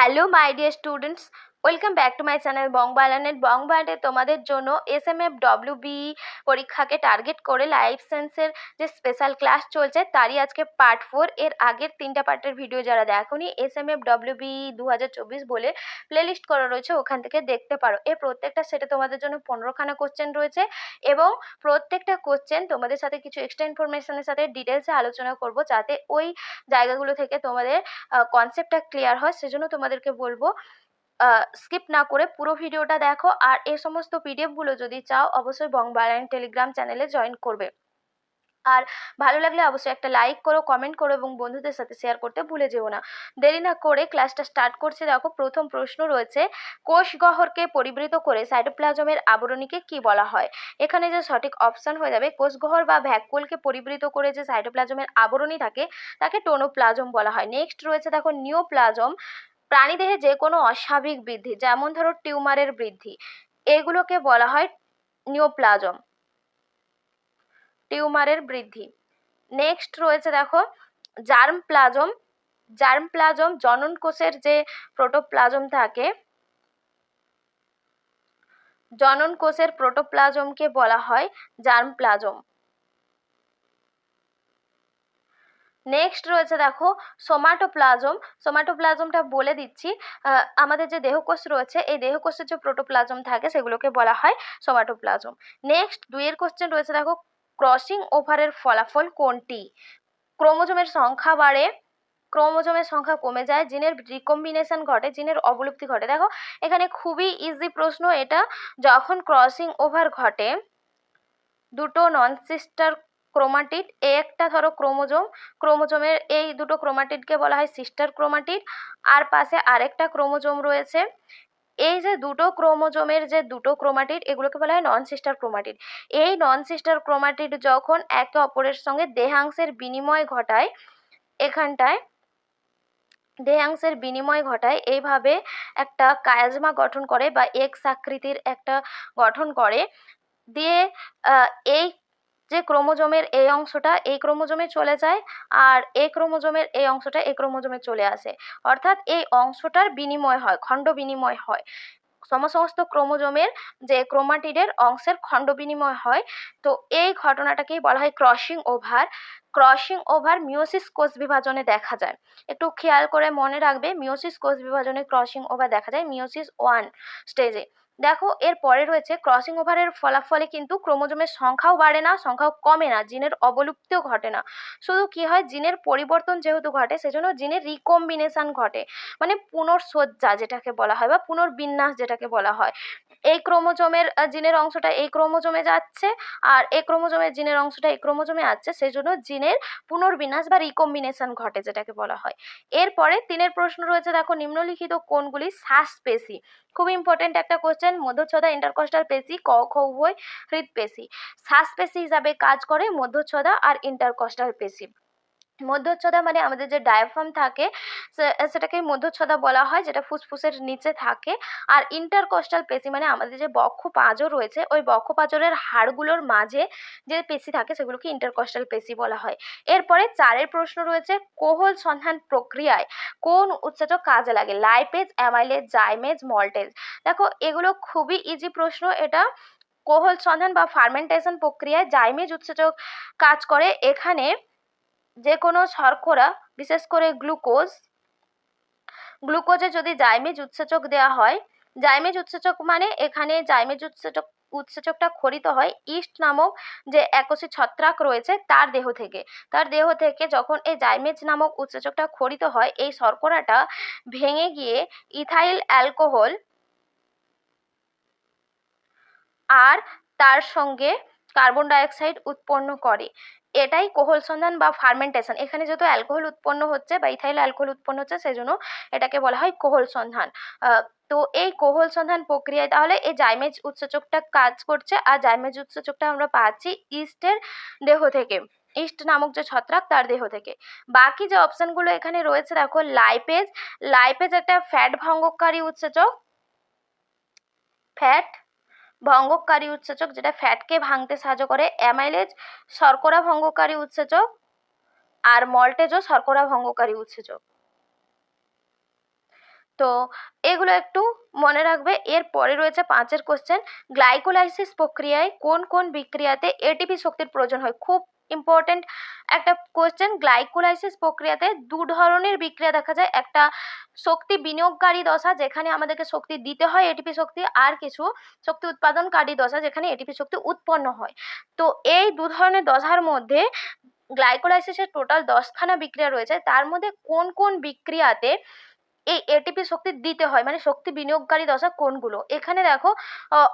Hello my dear students, welcome back to my channel বংবালানেট। বংবালানেট তোমাদের জন্য এসএমএফ ডব্লিউবি পরীক্ষাকে টার্গেট করে লাইফ সায়েন্সের যে স্পেশাল ক্লাস চলছে তারই আজকে পার্ট 4। এর আগের 3টা পার্টের ভিডিও যারা দেখোনি, এসএমএফ ডব্লিউবি 2024 বলে প্লেলিস্ট করা রয়েছে, ওখান থেকে দেখতে পারো। এর প্রত্যেকটা সেটে তোমাদের জন্য 15খানা কোশ্চেন রয়েছে এবং প্রত্যেকটা কোশ্চেন তোমাদের সাথে কিছু এক্সট্রা ইনফরমেশনের সাথে ডিটেলসে আলোচনা করব, যাতে ওই জায়গাগুলো থেকে তোমাদের কনসেপ্টটা ক্লিয়ার হয়। সেজন্য তোমাদেরকে বলবো স্কিপ না করে পুরো ভিডিওটা দেখো। আর এই সমস্ত পিডিএফগুলো যদি চাও অবশ্যই বংবালান টেলিগ্রাম চ্যানেলে জয়েন করবে। আর ভালো লাগলে অবশ্যই একটা লাইক করো, কমেন্ট করো এবং বন্ধুদের সাথে শেয়ার করতে ভুলে যেও না। দেরি না করে ক্লাসটা স্টার্ট করছি। দেখো, প্রথম প্রশ্ন রয়েছে, কোষগহ্বরকে পরিবৃত করে সাইটোপ্লাজমের আবরণীকে কি বলা হয়? এখানে যে সঠিক অপশন হয়ে যাবে, কোষগহ্বর বা ভ্যাকুলকে পরিবৃত করে যে সাইটোপ্লাজমের আবরণী থাকে তাকে টোনোপ্লাজম বলা হয়। নেক্সট রয়েছে দেখো, নিওপ্লাজম। প্রাণীদেহে যে কোনো অস্বাভাবিক বৃদ্ধি, যেমন ধরো টিউমারের বৃদ্ধি, এগুলোকে বলা হয় নিওপ্লাজম, টিউমারের বৃদ্ধি। নেক্সট রয়েছে দেখো, জার্ম প্লাজম। জার্ম প্লাজম জনন কোষের যে প্রোটোপ্লাজম থাকে, জনন কোষের প্রোটোপ্লাজমকে বলা হয় জার্ম প্লাজম। নেক্সট রয়েছে দেখো, সোমাটোপ্লাজম। সোমাটোপ্লাজমটা বলে দিচ্ছি, আমাদের যে দেহকোষ রয়েছে এই দেহকোষের যে প্রোটোপ্লাজম থাকে সেগুলোকে বলা হয় সোমাটোপ্লাজম। নেক্সট 2 কোশ্চেন রয়েছে দেখো, ক্রসিং ওভারের ফলাফল কোনটি? ক্রোমোজোমের সংখ্যা বাড়ে, ক্রোমোজোমের সংখ্যা কমে যায়, জিনের রিকম্বিনেশন ঘটে, জিনের অবলুপ্তি ঘটে। দেখো, এখানে খুবই ইজি প্রশ্ন এটা। যখন ক্রসিং ওভার ঘটে দুটো নন সিস্টার ক্রোমাটিড, একটা ধরো ক্রোমোজোম, ক্রোমোজোমের এই দুটো ক্রোমাটিডকে বলা হয় সিস্টার ক্রোমাটিড, আর পাশে আরেকটা ক্রোমোজোম রয়েছে। এই যে দুটো ক্রোমোজোমের যে দুটো ক্রোমাটিড, এগুলোকে বলা হয় নন সিস্টার ক্রোমাটিড। এই নন সিস্টার ক্রোমাটিড যখন একে অপরের সঙ্গে দেহাংশের বিনিময় ঘটায়, এখানটায় দেহাংশের বিনিময় ঘটায়, এইভাবে একটা কায়াজমা গঠন করে বা এক্স আকৃতির একটা গঠন করে, দিয়ে এই যে ক্রোমোজোমের এই অংশটা এই ক্রোমোজোমে চলে যায়, আর এই ক্রোমোজোমের এই অংশটা এই ক্রোমোজোমে চলে আসে। অর্থাৎ এই অংশটার বিনিময় হয়, খণ্ড বিনিময় হয়। সমস্ত ক্রোমোজোমের যে ক্রোমাটিডের অংশের খণ্ড বিনিময় হয়। তো এই ঘটনাটাকেই বলা হয় crossing over. Crossing over meiosis কোষ বিভাজনে দেখা যায়। একটু খেয়াল করে মনে রাখবে, মিওসিস কোষ বিভাজনে ক্রসিং ওভার দেখা যায় মিওসিস 1 স্টেজে। দেখো, এর পরে রয়েছে ক্রসিং ওভারের ফলাফলে কিন্তু ক্রোমোজোমের সংখ্যাও বাড়ে না, সংখ্যাও কমে না, জিনের অবলুপ্তিও ঘটে না। শুধু কি হয়, জিনের পরিবর্তন যেহেতু ঘটে সেজন্য জিনের রিকম্বিনেশন ঘটে, মানে পুনঃসজ্জা যেটাকে বলা হয় বা পুনর্বিন্যাস যেটাকে বলা হয়। এই ক্রোমোজোমের জিনের অংশটা এই ক্রোমোজোমে যাচ্ছে, আর এই ক্রোমোজোমের জিনের অংশটা এই ক্রোমোজোমে আসছে, সেই জন্য জিনের পুনর্বিন্যাস বা রিকম্বিনেশন ঘটে যেটাকে বলা হয়। এরপরে 3 প্রশ্ন রয়েছে দেখো, নিম্নলিখিত কোনগুলি শ্বাসপেশি? খুব ইম্পর্টেন্ট একটা কোশ্চেন। মধ্যচ্ছদা, ইন্টারকস্টাল পেশি, ক খ উভয়, হৃদপেশি। শ্বাসপেশি হিসাবে কাজ করে মধ্যচ্ছদা আর ইন্টারকস্টাল পেশি। মধ্যচ্ছদা মানে আমাদের যে ডায়াফ্রাম থাকে সেটাকে মধ্যচ্ছদা বলা হয়, যেটা ফুসফুসের নিচে থাকে। আর ইন্টারকস্টাল পেশি মানে আমাদের যে বক্ষ পাঁজর রয়েছে ওই বক্ষ পাঁজরের হাড়গুলোর মাঝে যে পেশি থাকে সেগুলোকে ইন্টারকস্টাল পেশি বলা হয়। এরপরে 4 প্রশ্ন রয়েছে, কোহল সন্ধান প্রক্রিয়ায় কোন উৎসেচক কাজে লাগে? Lipase, amylase, zymase, maltase. দেখো, এগুলো খুবই ইজি প্রশ্ন। এটা কোহল সন্ধান বা ফার্মেন্টেশন প্রক্রিয়ায় জাইমেজ উৎসেচক কাজ করে। এখানে যে কোনো শর্করা, বিশেষ করে গ্লুকোজে যদি জাইমেজ উৎসেচক দেওয়া হয়, জাইমেজ উৎসেচক মানে এখানে জাইমেজ উৎসেচকটা খরিত হয় ইস্ট নামক যে এককোষী ছত্রাক রয়েছে তার দেহ থেকে যখন এই জাইমেজ নামক উৎসেচকটা খরিত হয়, এই শর্করাটা ভেঙে গিয়ে ইথাইল অ্যালকোহল আর তার সঙ্গে কার্বন ডাইঅক্সাইড উৎপন্ন করে। এটাই কোহল সন্ধান বা ফার্মেন্টেশন। এখানে যেহেতু অ্যালকোহল উৎপন্ন হচ্ছে বা ইথাইল অ্যালকোহল উৎপন্ন হচ্ছে, সেজন্য এটাকে বলা হয় কোহল সন্ধান। তো এই কোহল সন্ধান প্রক্রিয়ায় তাহলে এই জাইমেজ উৎসেচকটা কাজ করছে, আর জাইমেজ উৎসেচকটা আমরা পাচ্ছি ইস্টের দেহ থেকে, ইস্ট নামক যে ছত্রাক তার দেহ থেকে। বাকি যে অপশনগুলো এখানে রয়েছে দেখো, লাইপেজ। লাইপেজ একটা ফ্যাট ভঙ্গকারী উৎসেচক, ফ্যাট ভঙ্গকারী উৎসেচক যেটা ফ্যাটকে ভাঙতে সাহায্য করে। অ্যামাইলেজ শর্করা ভঙ্গকারী উৎসেচক, আর মল্টেজও শর্করা ভঙ্গকারী উৎসেচক। তো এগুলো একটু মনে রাখবে। এর পরে রয়েছে 5-এর কোশ্চেন, গ্লাইকোলাইসিস প্রক্রিয়ায় কোন কোন বিক্রিয়াতে এটিপি শক্তির প্রয়োজন হয়। খুব ইম্পর্টেন্ট একটা কোশ্চেন। গ্লাইকোলাইসিস প্রক্রিয়াতে দু ধরনের বিক্রিয়া দেখা যায়, একটা শক্তি বিনিয়োগকারী দশা যেখানে আমাদেরকে শক্তি দিতে হয় এটিপি শক্তি, আর কিছু শক্তি উৎপাদনকারী দশা যেখানে এটিপি শক্তি উৎপন্ন হয়। তো এই দু ধরনের দশার মধ্যে গ্লাইকোলাইসিসের টোটাল 10খানা বিক্রিয়া রয়েছে, তার মধ্যে কোন কোন বিক্রিয়াতে এই এটিপি শক্তি দিতে হয়, মানে শক্তি বিনিয়োগকারী দশা কোনগুলো। এখানে দেখো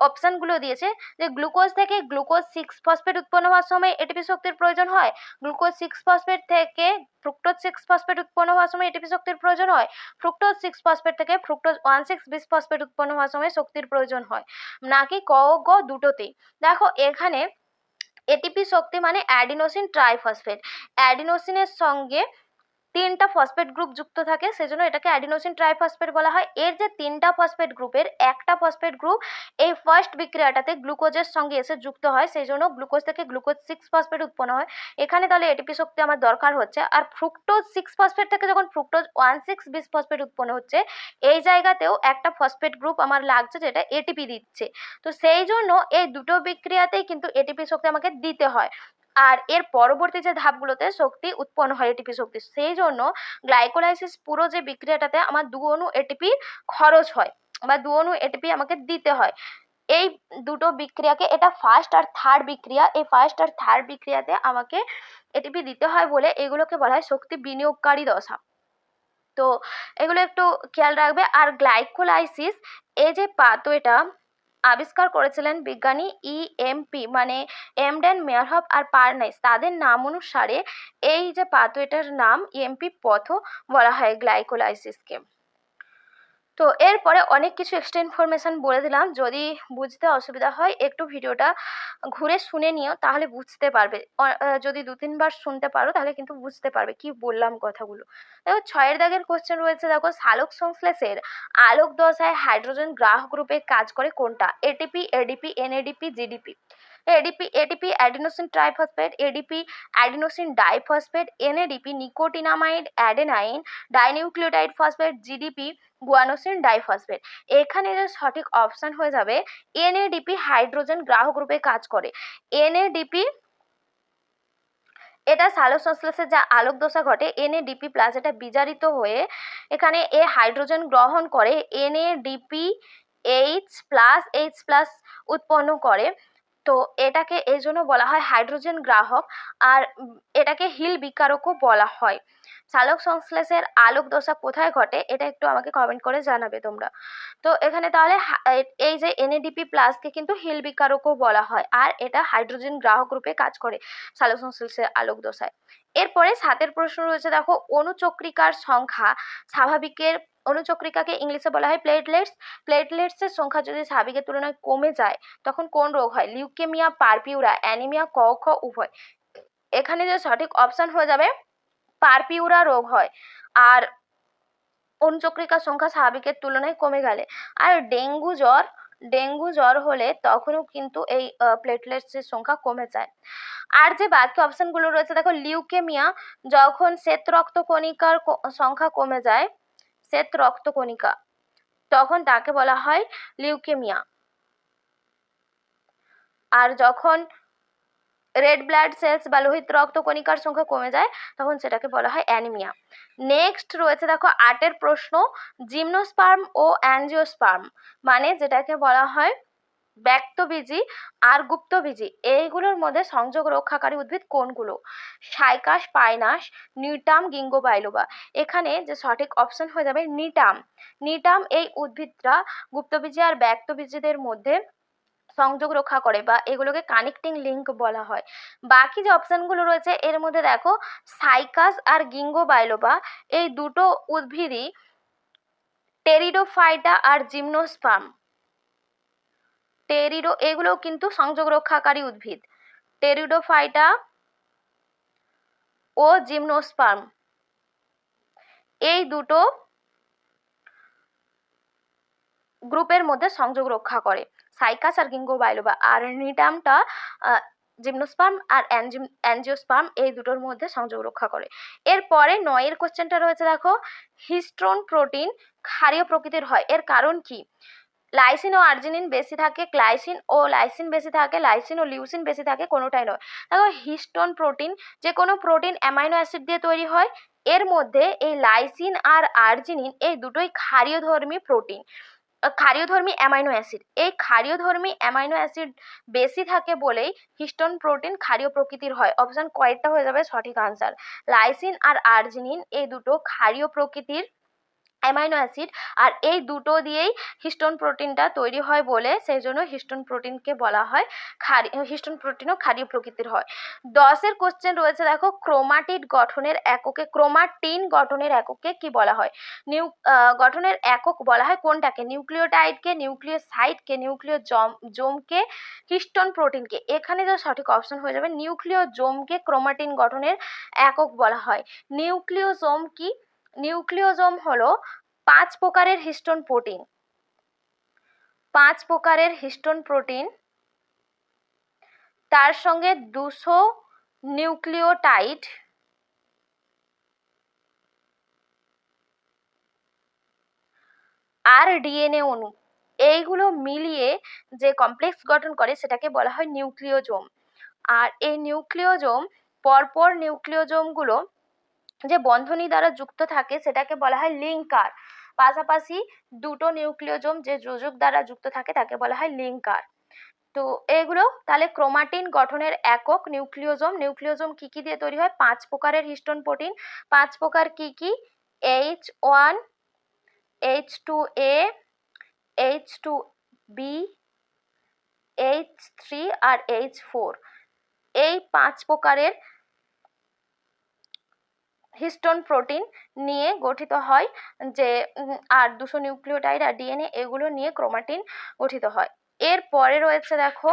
অপশানগুলো দিয়েছে যে গ্লুকোজ থেকে গ্লুকোজ 6 ফসফেট উৎপন্ন হওয়ার সময় এটিপি শক্তির প্রয়োজন হয়, গ্লুকোজ 6 ফসফেট থেকে ফ্রুক্টোজ 6 ফসফেট উৎপন্ন হওয়ার সময় এটিপি শক্তির প্রয়োজন হয়, ফ্রুক্টোজ 6 ফসফেট থেকে ফ্রুক্টোজ 1,6-বিস-ফসফেট উৎপন্ন হওয়ার সময় শক্তির প্রয়োজন হয়, নাকি ক ও গ দুটোতেই। দেখো এখানে এটিপি শক্তি মানে অ্যাডিনোসিন ট্রাইফসফেট, অ্যাডিনোসিনের সঙ্গে 3টা ফসফেট গ্রুপ যুক্ত থাকে, সেজন্য এটাকে অ্যাডিনোসিন ট্রাইফসফেট বলা হয়। এর যে 3টা ফসফেট গ্রুপের একটা ফসফেট গ্রুপ এই ফার্স্ট বিক্রিয়াটাতে গ্লুকোজের সঙ্গে এসে যুক্ত হয়, সেই জন্য গ্লুকোজ থেকে গ্লুকোজ 6 ফসফেট উৎপন্ন হয়। এখানে তাহলে এটিপি শক্তি আমার দরকার হচ্ছে। আর ফ্রুক্টোজ 6 ফসফেট থেকে যখন ফ্রুক্টোজ 1,6-বিস-ফসফেট উৎপন্ন হচ্ছে, এই জায়গাতেও একটা ফসফেট গ্রুপ আমার লাগছে যেটা এটিপি দিচ্ছে। তো সেই জন্য এই দুটো বিক্রিয়াতেই কিন্তু এটিপি শক্তি আমাকে দিতে হয়। আর এর পরবর্তী যে ধাপগুলোতে শক্তি উৎপন্ন হয় এটিপি শক্তি, সেই জন্য গ্লাইকোলাইসিস পুরো যে বিক্রিয়াটাতে আমার 2 অণু এটিপি খরচ হয় বা 2 অণু এটিপি আমাকে দিতে হয়। এই দুটো বিক্রিয়াকে, এটা ফার্স্ট আর থার্ড বিক্রিয়া, এই ফার্স্ট আর থার্ড বিক্রিয়াতে আমাকে এটিপি দিতে হয় বলে এগুলোকে বলা হয় শক্তি বিনিয়োগকারী দশা। তো এগুলো একটু খেয়াল রাখবে। আর গ্লাইকোলাইসিস এই যে পাথওয়েটা আবিষ্কার করেছিলেন বিজ্ঞানী ইএমপি মানে এমডেন মেয়ারহফ আর পার্নাইস, তাদের নাম অনুসারে এই যে পাথওয়েটার নাম ইএমপি পথও বলা হয় গ্লাইকোলাইসিসকে। তো এরপরে অনেক কিছু এক্সট্রা ইনফরমেশান বলে দিলাম, যদি বুঝতে অসুবিধা হয় একটু ভিডিওটা ঘুরে শুনে নিও, তাহলে বুঝতে পারবে। যদি 2-3 বার শুনতে পারো তাহলে কিন্তু বুঝতে পারবে কি বললাম কথাগুলো। দেখো 6-এর দাগের কোশ্চেন রয়েছে, দেখো সালোক সংশ্লেষের আলোক দশায় হাইড্রোজেন গ্রাহক রূপে কাজ করে কোনটা। ATP, ADP, NADP, GDP. ATP adenosine triphosphate, ADP adenosine diphosphate, NADP nicotinamide adenine dinucleotide phosphate, GDP guanosine diphosphate. এখানে যে সঠিক অপশন হয়ে যাবে এনএডিপি হাইড্রোজেন গ্রাহক রূপে কাজ করে। এনএডিপি এটা সালোক সংশ্লেষে যা আলোক দশা ঘটে এনএডিপি প্লাস এটা বিজারিত হয়ে এখানে এ হাইড্রোজেন গ্রহণ করে এনএডিপি এইচ প্লাস উৎপন্ন করে। তো এটাকে এই জন্য বলা হয় হাইড্রোজেন গ্রাহক, আর এটাকে হিল বিকারকও বলা হয়। সালোক সংশ্লেষের আলোক দশা কোথায় ঘটে এটা একটু আমাকে কমেন্ট করে জানাবে তোমরা। তো এখানে তাহলে এই যে এনএডিপি প্লাসকে কিন্তু হিল বিকারকও বলা হয়, আর এটা হাইড্রোজেন গ্রাহক রূপে কাজ করে সালোক সংশ্লেষের আলোক দশায়। এরপরে 7-এর প্রশ্ন রয়েছে, দেখো অণুচক্রিকার সংখ্যা স্বাভাবিকের, অণুচক্রিকাকে ইংলিশে বলা হয় প্লেটলেটস, প্লেটলেটসের সংখ্যা যদি স্বাভাবিকের তুলনায় কমে যায় তখন কোন রোগ হয়। লিউকেমিয়া, পারপিউরা, অ্যানিমিয়া, ক খ উভয়। এখানে যে সঠিক অপশন হয়ে যাবে পারপিউরা রোগ হয়। আর অণুচক্রিকার সংখ্যা স্বাভাবিকের তুলনায় কমে গেলে। আর ডেঙ্গু জ্বর হলে তখনও কিন্তু এই প্লেটলেটসের সংখ্যা কমে যায়। আর যে বাকি অপশনগুলো রয়েছে, দেখো লিউকেমিয়া যখন শ্বেত রক্তকণিকার সংখ্যা কমে যায়, শ্বেত রক্তকণিকা, তখন তাকে বলা হয় লিউকেমিয়া। আর যখন রেড ব্লাড সেলস বা লোহিত রক্তকণিকার সংখ্যা কমে যায় তখন সেটাকে বলা হয় অ্যানিমিয়া। নেক্সট রয়েছে দেখো 8-এর প্রশ্ন, জিমনোস্পার্ম ও অ্যাঞ্জিওস্পার্ম মানে যেটাকে বলা হয় ব্যক্তবীজী আর গুপ্তবীজী, এইগুলোর মধ্যে সংযোগ রক্ষাকারী উদ্ভিদ কোনগুলো। Cycas, pinus, gnetum, ginkgo biloba. এখানে যে সঠিক অপশন হয়ে যাবে নিটাম। নিটাম এই উদ্ভিদটা গুপ্তবীজী আর ব্যক্তবীজীদের মধ্যে সংযোগ রক্ষা করে বা এগুলোকে কানেক্টিং লিঙ্ক বলা হয়। বাকি যে অপশনগুলো রয়েছে এর মধ্যে দেখো সাইকাস আর গিঙ্গো বাইলোবা এই দুটো উদ্ভিদই টেরিডোফাইটা আর জিমনোস্পার্ম, এগুলো কিন্তু সংযোগ রক্ষাকারী উদ্ভিদ, টেরিডোফাইটা ও জিমনোস্পার্ম এই দুটো গ্রুপের মধ্যে সংযোগ রক্ষা করে, সাইকাস আর গিঙ্গো বাইলোবা। আর নিটামটা জিমনোস্পার্ম আর অ্যাঞ্জিওস্পার্ম এই দুটোর মধ্যে সংযোগ রক্ষা করে। এরপরে 9 কোশ্চেনটা রয়েছে দেখো, হিস্টোন প্রোটিন ক্ষারীয় প্রকৃতির হয়, এর কারণ কি? লাইসিন ও আর্জিনিন বেশি থাকে, গ্লাইসিন ও লাইসিন বেশি থাকে, লাইসিন ও লিউসিন বেশি থাকে, কোনোটাই নয়। দেখো হিস্টোন প্রোটিন, যে কোনো প্রোটিন অ্যামাইনো অ্যাসিড দিয়ে তৈরি হয়, এর মধ্যে এই লাইসিন আর আর্জিনিন এই দুটোই ক্ষারীয়ধর্মী প্রোটিন, ক্ষারীয়ধর্মী অ্যামাইনো অ্যাসিড। এই ক্ষারীয়ধর্মী অ্যামাইনো অ্যাসিড বেশি থাকে বলেই হিস্টোন প্রোটিন ক্ষারীয় প্রকৃতির হয়। অপশন কয়েকটা হয়ে যাবে সঠিক আনসার। লাইসিন আর আর্জিনিন এই দুটো ক্ষারীয় প্রকৃতির অ্যামাইনো অ্যাসিড, আর এই দুটো দিয়েই হিস্টোন প্রোটিনটা তৈরি হয় বলে সেই জন্য হিস্টোন প্রোটিনকে বলা হয় হিস্টোন প্রোটিনও ক্ষারীয় প্রকৃতির হয়। 10 কোশ্চেন রয়েছে দেখো, ক্রোমাটিড গঠনের এককে, ক্রোমাটিন গঠনের এককে কি বলা হয়? গঠনের একক বলা হয় কোনটাকে? নিউক্লিওটাইডকে, নিউক্লিওসাইডকে, নিউক্লিওজোমকে, হিস্টোন প্রোটিনকে। এখানে যে সঠিক অপশন হয়ে যাবে নিউক্লিওজোমকে ক্রোমাটিন গঠনের একক বলা হয়। নিউক্লিওজোম কি? নিউক্লিওজোম হলো 5 প্রকারের হিস্টোন প্রোটিন, 5 প্রকারের হিস্টোন প্রোটিন, তার সঙ্গে 200 নিউক্লিওটাইড আর ডিএনএ অণু, এইগুলো মিলিয়ে যে কমপ্লেক্স গঠন করে সেটাকে বলা হয় নিউক্লিওজোম। আর এই নিউক্লিওজোম, পরপর নিউক্লিওজোমগুলো যে বন্ধনী দ্বারা যুক্ত থাকে সেটাকে বলা হয় লিঙ্কার। পাশাপাশি দুটো নিউক্লিওজোম যে যোজক দ্বারা যুক্ত থাকে তাকে বলা হয় লিঙ্কার। তো এগুলো তাহলে ক্রোমাটিন গঠনের একক নিউক্লিওজোম। নিউক্লিওজোম কি কি দিয়ে তৈরি হয়? 5 প্রকারের হিস্টোন প্রোটিন। 5 প্রকার কি কি? H1, H2A, H2B, H3 আর H4, এই 5 প্রকারের হিস্টোন প্রোটিন নিয়ে গঠিত হয়, যে আর 200 নিউক্লিওটাইড আর ডিএনএ এগুলো নিয়ে ক্রোমাটিন গঠিত হয়। এরপরে রয়েছে দেখো,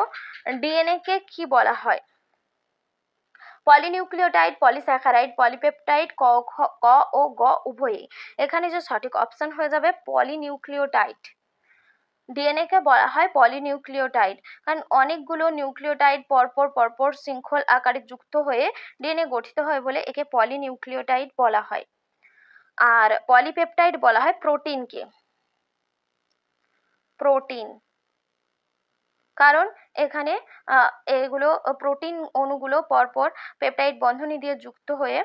ডিএনএ কে কি বলা হয়? পলিনিউক্লিওটাইড, পলিস্যাকারাইড, পলিপেপটাইড, ক ও গ উভয়ই। এখানে যে সঠিক অপশন হয়ে যাবে পলিনিউক্লিওটাইড। ডিএনএ কে বলা হয় পলিনিউক্লিওটাইড, কারণ অনেকগুলো নিউক্লিওটাইড পরপর পরপর শৃঙ্খল আকারে যুক্ত হয়ে ডিএনএ গঠিত হয় বলে একে পলিনিউক্লিওটাইড বলা হয়। আর পলিপেপটাইড বলা হয় প্রোটিনকে, প্রোটিন, কারণ এখানে এগুলো প্রোটিন অণুগুলো পরপর পেপটাইড বন্ধনী দিয়ে যুক্ত হয়ে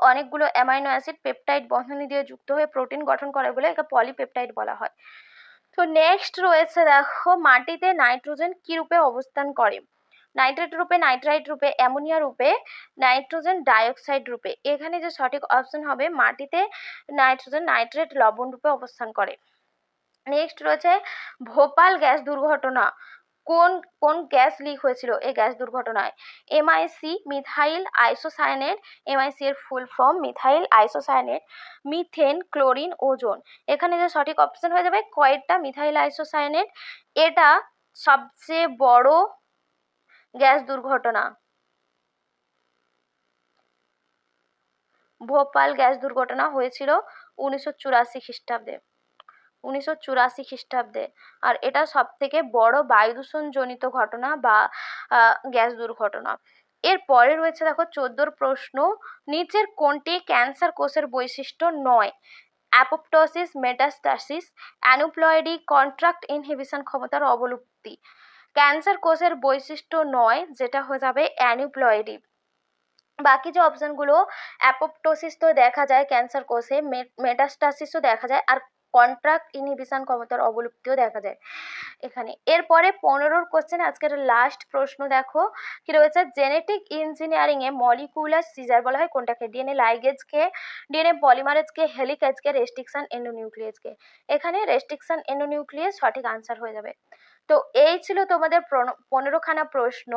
অনেকগুলো অ্যামাইনো অ্যাসিড পেপটাইড বন্ধনী দিয়ে যুক্ত হয়ে প্রোটিন গঠন করে বলে একে পলিপেপটাইড বলা হয়। তো নেক্সট রয়েছে দেখো, মাটিতে নাইট্রোজেন কি রূপে অবস্থান করে? নাইট্রেট রূপে, নাইট্রাইট রূপে, অ্যামোনিয়া রূপে, নাইট্রোজেন ডাইঅক্সাইড রূপে। এখানে যে সঠিক অপশন হবে মাটিতে নাইট্রোজেন নাইট্রেট লবণ রূপে অবস্থান করে। নেক্সট রয়েছে ভোপাল গ্যাস দুর্ঘটনা, কোন কোন গ্যাস লিক হয়েছিল এই গ্যাস দুর্ঘটনায়? এমআইসি, মিথাইল আইসোসায়ানেট, এমআইসি এর full form methyl isocyanate, methane, chlorine, ozone. এখানে যে সঠিক অপশন হয়ে যাবে কয়েকটা, মিথাইল আইসোসায়ানেট। এটা সবচেয়ে বড় গ্যাস দুর্ঘটনা। ভোপাল গ্যাস দুর্ঘটনা হয়েছিল 1984 খ্রিস্টাব্দে, 1984 খ্রিস্টাব্দে। আর এটা সব থেকে বড় বায়ু দূষণ জনিত ঘটনা বা গ্যাস দুর্ঘটনা। এর পরে রয়েছে দেখো 14 প্রশ্ন, নিচের কোনটি ক্যান্সার কোষের বৈশিষ্ট্য নয়? অ্যাপোপ্টোসিস, মেটাস্টাসিস, অ্যানুপ্লয়েডি, কন্ট্রাক্ট ইনহিবিশন ক্ষমতার অবলুপ্তি। ক্যান্সার কোষের বৈশিষ্ট্য নয়, যেটা হয়ে যাবে অ্যানুপ্লয়েডি। বাকি যে অপশনগুলো, অ্যাপোপ্টোসিস তো দেখা যায় ক্যান্সার কোষে, মেটাস্টাসিসও দেখা যায়, আর কন্ট্রাক্ট ইনহিবিশন ক্ষমতার অবলুপ্তিও দেখা যায় এখানে। এরপরে 15 কোশ্চেন, আজকের লাস্ট প্রশ্ন দেখো কি রয়েছে, জেনেটিক ইঞ্জিনিয়ারিং এ মলিকুলার সিজার বলা হয় কোনটাকে? ডিএনএ লাইগেজকে, ডিএনএ পলিমারেজকে, হেলিকেজকে, রেস্ট্রিকশন এন্ডোনিউক্লিয়েজকে। এখানে রেস্ট্রিকশন এন্ডোনিউক্লিয়েজ সঠিক আনসার হয়ে যাবে। তো এই ছিল তোমাদের 15খানা প্রশ্ন,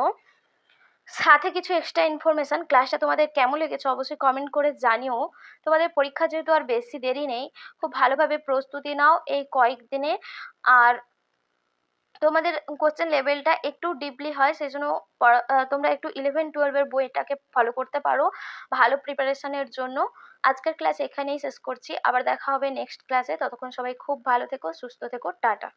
সাথে কিছু এক্সট্রা ইনফরমেশন। ক্লাসটা তোমাদের কেমন লেগেছে অবশ্যই কমেন্ট করে জানিও। তোমাদের পরীক্ষা যেহেতু আর বেশি দেরি নেই, খুব ভালোভাবে প্রস্তুতি নাও এই কয়েকদিনে। আর তোমাদের কোশ্চেন লেভেলটা একটু ডিপলি হয়, সেই জন্য তোমরা একটু 11-12 বইটাকে ফলো করতে পারো ভালো প্রিপারেশনের জন্য। আজকের ক্লাস এখানেই শেষ করছি, আবার দেখা হবে নেক্সট ক্লাসে। ততক্ষণ সবাই খুব ভালো থেকো, সুস্থ থেকো, টাটা।